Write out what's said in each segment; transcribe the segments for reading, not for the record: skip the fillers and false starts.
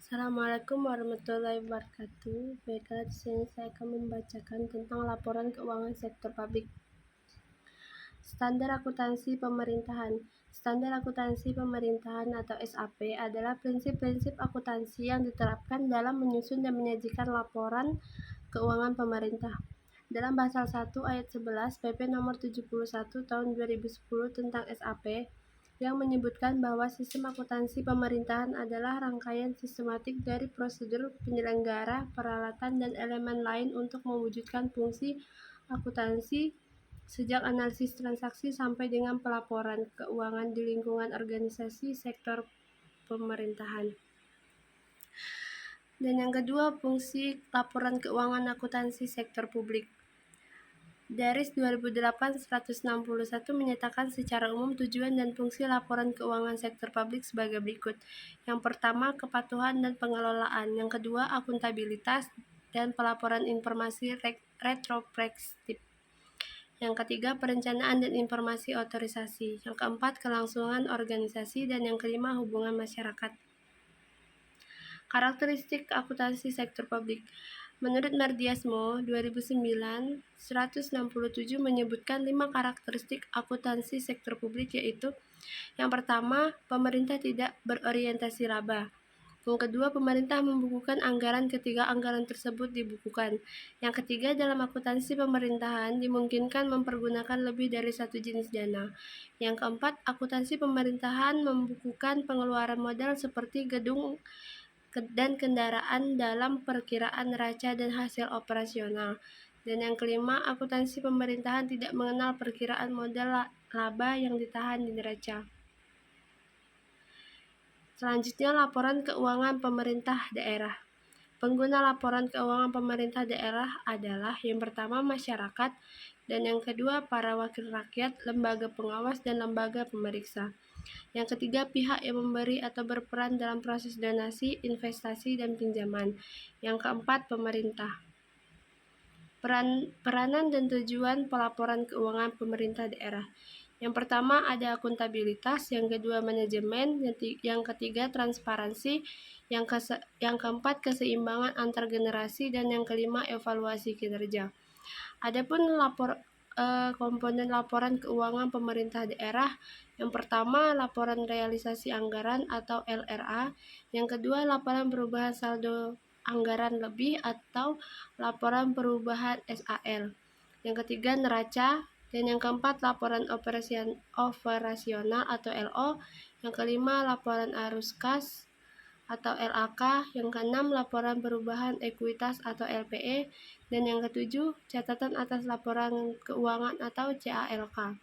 Assalamualaikum warahmatullahi wabarakatuh. Baiklah, di sini saya akan membacakan tentang laporan keuangan sektor publik. Standar akuntansi pemerintahan. Standar akuntansi pemerintahan atau SAP adalah prinsip-prinsip akuntansi yang diterapkan dalam menyusun dan menyajikan laporan keuangan pemerintah. Dalam pasal 1 ayat 11 PP nomor 71 tahun 2010 tentang SAP yang menyebutkan bahwa sistem akuntansi pemerintahan adalah rangkaian sistematik dari prosedur penyelenggara, peralatan, dan elemen lain untuk mewujudkan fungsi akuntansi sejak analisis transaksi sampai dengan pelaporan keuangan di lingkungan organisasi sektor pemerintahan. Dan yang kedua, fungsi laporan keuangan akuntansi sektor publik. Daris 2008-161 menyatakan secara umum tujuan dan fungsi laporan keuangan sektor publik sebagai berikut. Yang pertama, kepatuhan dan pengelolaan. Yang kedua, akuntabilitas dan pelaporan informasi retrospektif. Yang ketiga, perencanaan dan informasi otorisasi. Yang keempat, kelangsungan organisasi. Dan yang kelima, hubungan masyarakat. Karakteristik akuntansi sektor publik. Menurut Mardiasmo 2009-167 menyebutkan 5 karakteristik akuntansi sektor publik, yaitu yang pertama, pemerintah tidak berorientasi laba. Yang kedua, pemerintah membukukan anggaran ketika anggaran tersebut dibukukan. Yang ketiga, dalam akuntansi pemerintahan dimungkinkan mempergunakan lebih dari satu jenis dana. Yang keempat, akuntansi pemerintahan membukukan pengeluaran modal seperti gedung dan kendaraan dalam perkiraan neraca dan hasil operasional. Dan yang kelima, akuntansi pemerintahan tidak mengenal perkiraan modal laba yang ditahan di neraca. Selanjutnya, laporan keuangan pemerintah daerah. Pengguna laporan keuangan pemerintah daerah adalah yang pertama masyarakat, dan yang kedua para wakil rakyat, lembaga pengawas, dan lembaga pemeriksa. Yang ketiga, pihak yang memberi atau berperan dalam proses donasi, investasi, dan pinjaman. Yang keempat, pemerintah. Peranan dan tujuan pelaporan keuangan pemerintah daerah. Yang pertama ada akuntabilitas, yang kedua manajemen, yang ketiga transparansi, yang keempat keseimbangan antar generasi, dan yang kelima evaluasi kinerja. Adapun komponen laporan keuangan pemerintah daerah, yang pertama laporan realisasi anggaran atau LRA, yang kedua laporan perubahan saldo anggaran lebih atau laporan perubahan SAL, yang ketiga neraca, dan yang keempat laporan operasional atau LO, yang kelima laporan arus kas atau LAK, yang keenam laporan perubahan ekuitas atau LPE, dan yang ketujuh catatan atas laporan keuangan atau CALK.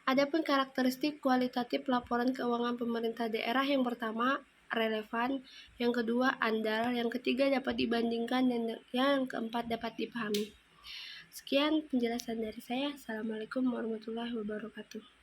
Adapun karakteristik kualitatif laporan keuangan pemerintah daerah, yang pertama relevan, yang kedua andal, yang ketiga dapat dibandingkan, dan yang keempat dapat dipahami. Sekian penjelasan dari saya. Assalamualaikum warahmatullahi wabarakatuh.